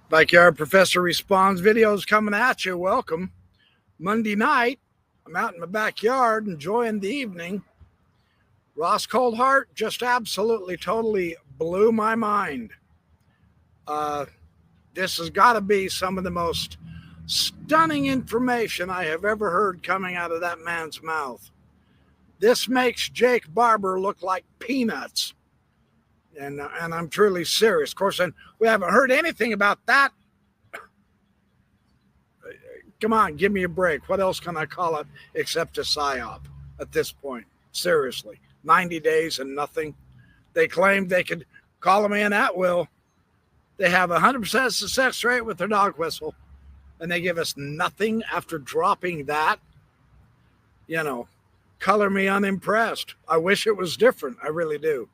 Backyard Professor Responds videos coming at you. Welcome. Monday night, I'm out in my backyard enjoying the evening. Ross Coulthart just absolutely, totally blew my mind. This has got to be some of the most stunning information I have ever heard coming out of that man's mouth. This makes Jake Barber look like peanuts. And I'm truly serious. Of course, and we haven't heard anything about that. Come on, give me a break. What else can I call it except a psyop at this point? Seriously, 90 days and nothing. They claimed they could call them in at will. They have 100% success rate with their dog whistle, and they give us nothing after dropping that. You know, color me unimpressed. I wish it was different. I really do.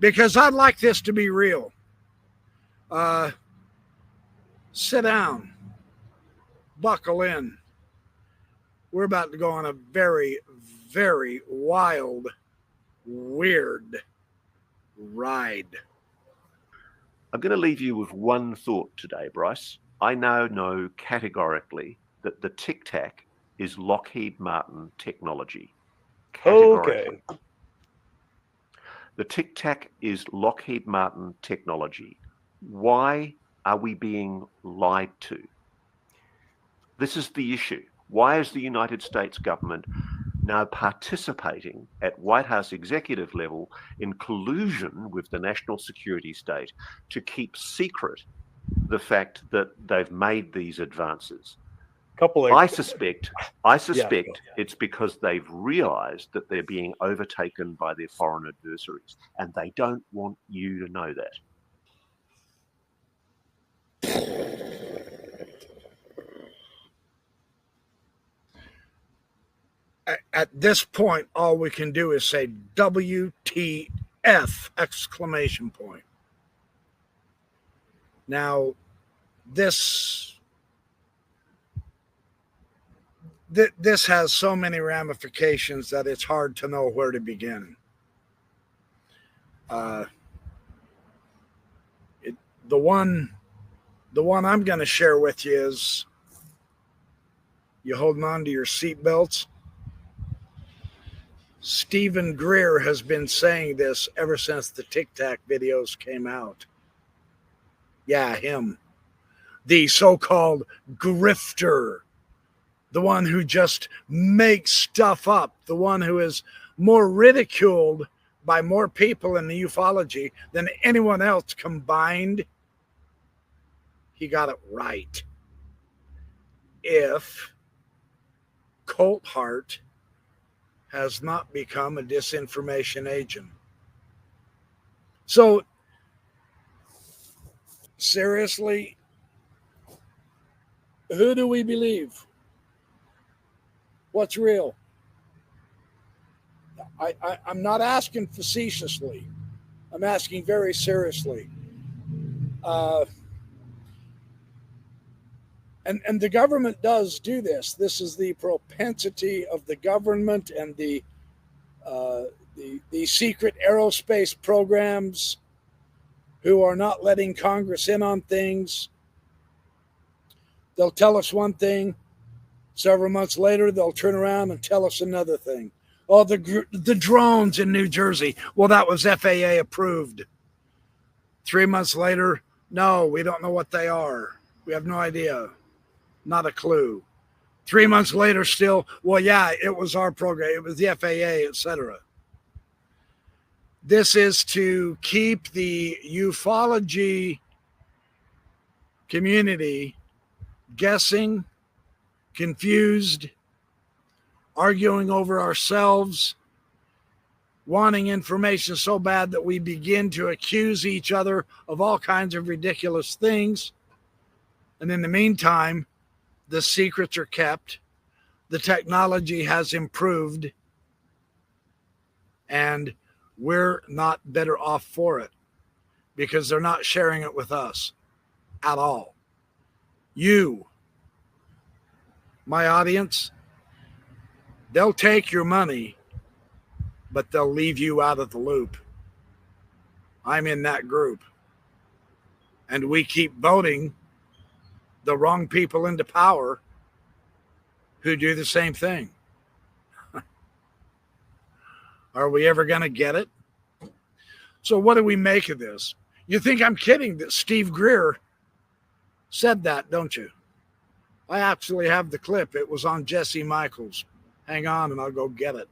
Because I'd like this to be real. Sit down. Buckle in. We're about to go on a very, very wild, weird ride. I'm going to leave you with one thought today, Bryce. I now know categorically that the Tic Tac is Lockheed Martin technology. Okay. The Tic Tac is Lockheed Martin technology. Why are we being lied to? This is the issue. Why is the United States government now participating at White House executive level in collusion with the national security state to keep secret the fact that they've made these advances? I suspect it's because they've realized that they're being overtaken by their foreign adversaries, and they don't want you to know that. At this point, all we can do is say WTF exclamation point. Now, this has so many ramifications that it's hard to know where to begin. The one I'm going to share with you is, you holding on to your seatbelts? Steven Greer has been saying this ever since the Tic Tac videos came out. Yeah, him. The so-called grifter. The one who just makes stuff up. The one who is more ridiculed by more people in the ufology than anyone else combined. He got it right. If Coulthart has not become a disinformation agent. So, seriously, who do we believe? What's real? I'm not asking facetiously. I'm asking very seriously. And the government does do this. This is the propensity of the government and the secret aerospace programs who are not letting Congress in on things. They'll tell us one thing. Several months later, they'll turn around and tell us another thing. Oh, the drones in New Jersey. Well, that was FAA approved. 3 months later, no, we don't know what they are. We have no idea. Not a clue. 3 months later, still, well, yeah, it was our program. It was the FAA, etc. This is to keep the ufology community guessing, confused, arguing over ourselves, wanting information so bad that we begin to accuse each other of all kinds of ridiculous things. And in the meantime, the secrets are kept, the technology has improved, and we're not better off for it because they're not sharing it with us at all. You, my audience, they'll take your money, but they'll leave you out of the loop. I'm in that group. and we keep voting the wrong people into power who do the same thing. Are we ever going to get it? So what do we make of this? You think I'm kidding that Steve Greer said that, don't you? I actually have the clip. It was on Jesse Michaels. Hang on and I'll go get it.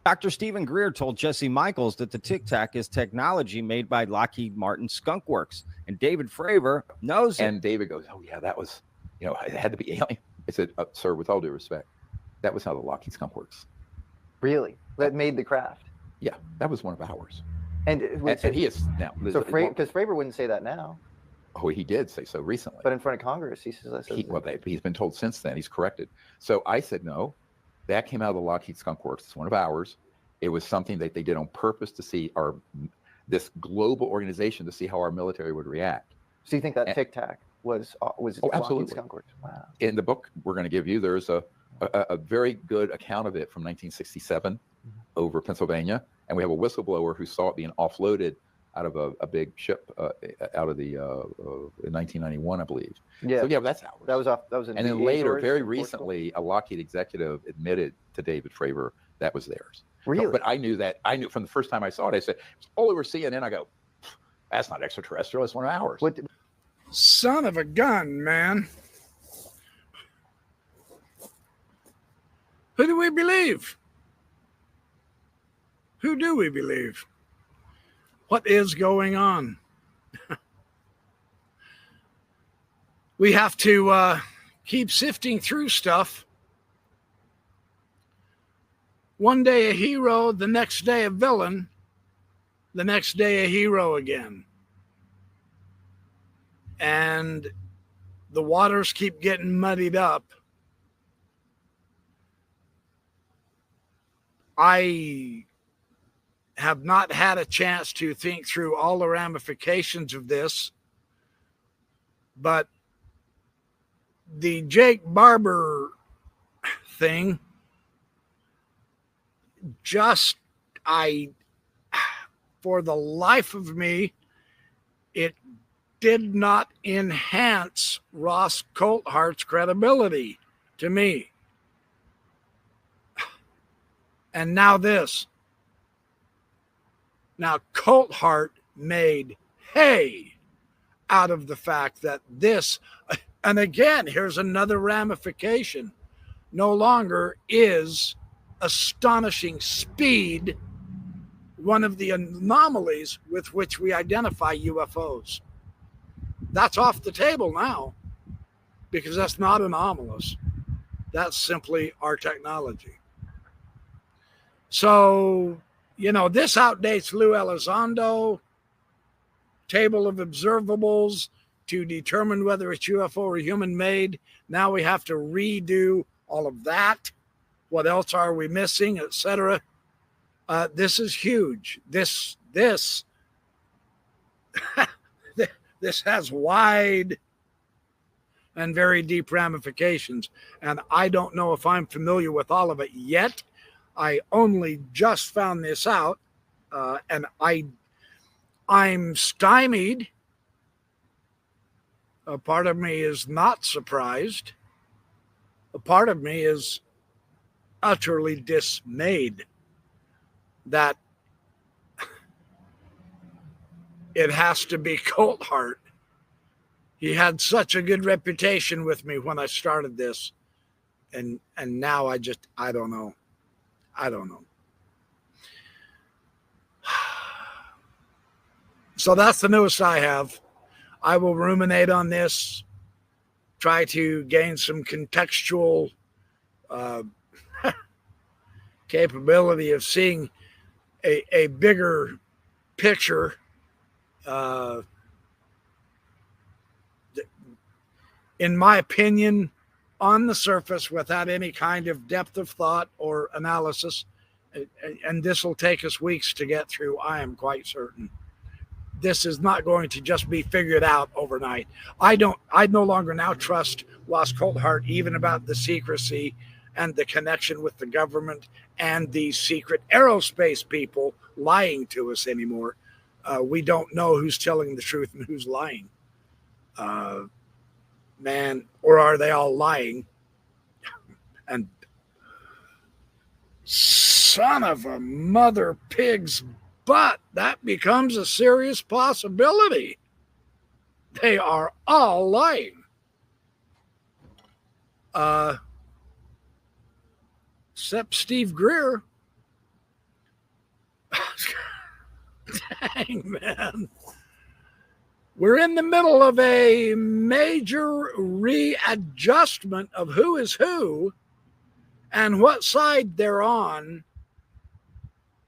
Dr. Steven Greer told Jesse Michaels that the Tic Tac is technology made by Lockheed Martin Skunk Works. And David Fravor knows it. And David goes, oh, yeah, that was, it had to be alien. I said, sir, with all due respect, that was how the Lockheed Skunk Works. Really? That made the craft? Yeah, that was one of ours. And he is now. So because Fravor wouldn't say that now. Oh, he did say so recently. But in front of Congress, he says that. He's been told since then. He's corrected. So I said, no, that came out of the Lockheed Skunk Works. It's one of ours. It was something that they did on purpose to see this global organization to see how our military would react. So you think that Tic Tac was absolutely Skunk Works? Wow. In the book we're going to give you, there's a very good account of it from 1967 over Pennsylvania, and we have a whistleblower who saw it being offloaded out of a big ship out of the in 1991, I believe. Yeah. So yeah, that's ours. That was. And then later, very recently, a Lockheed executive admitted to David Fravor that was theirs. Really? But I knew from the first time I saw it. I said, it's all over CNN. I go, that's not extraterrestrial. It's one of ours. Son of a gun, man. Who do we believe? Who do we believe? What is going on? We have to keep sifting through stuff. One day a hero, the next day a villain, the next day a hero again. And the waters keep getting muddied up. I have not had a chance to think through all the ramifications of this, but the Jake Barber thing, for the life of me, it did not enhance Ross Coulthart's credibility to me. And now this. Now, Coulthart made hay out of the fact that this, and again, here's another ramification, no longer is astonishing speed one of the anomalies with which we identify UFOs. That's off the table now because that's not anomalous. That's simply our technology. So, this outdates Lou Elizondo, table of observables to determine whether it's UFO or human made. Now we have to redo all of that. What else are we missing, etc.? This is huge. This has wide and very deep ramifications. And I don't know if I'm familiar with all of it yet. I only just found this out, and I'm stymied. A part of me is not surprised. A part of me is utterly dismayed that it has to be Coulthart. He had such a good reputation with me when I started this, and now I don't know. I don't know. So that's the newest I have. I will ruminate on this, try to gain some contextual capability of seeing a bigger picture. In my opinion, on the surface, without any kind of depth of thought or analysis, and this will take us weeks to get through, I am quite certain. This is not going to just be figured out overnight. I no longer now trust Ross Coulthart even about the secrecy and the connection with the government and the secret aerospace people lying to us anymore. We don't know who's telling the truth and who's lying. Man, or are they all lying? And son of a mother pig's butt, that becomes a serious possibility. They are all lying. Except Steve Greer. Dang, man. We're in the middle of a major readjustment of who is who and what side they're on.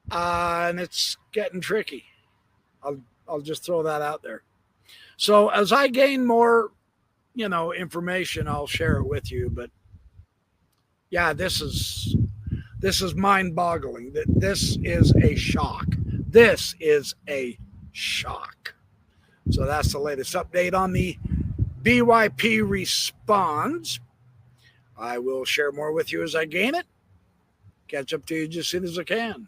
And it's getting tricky. I'll just throw that out there. So as I gain more, information, I'll share it with you. But yeah, this is mind-boggling. This is a shock. This is a shock. So that's the latest update on the BYP responds. I will share more with you as I gain it. Catch up to you just as soon as I can.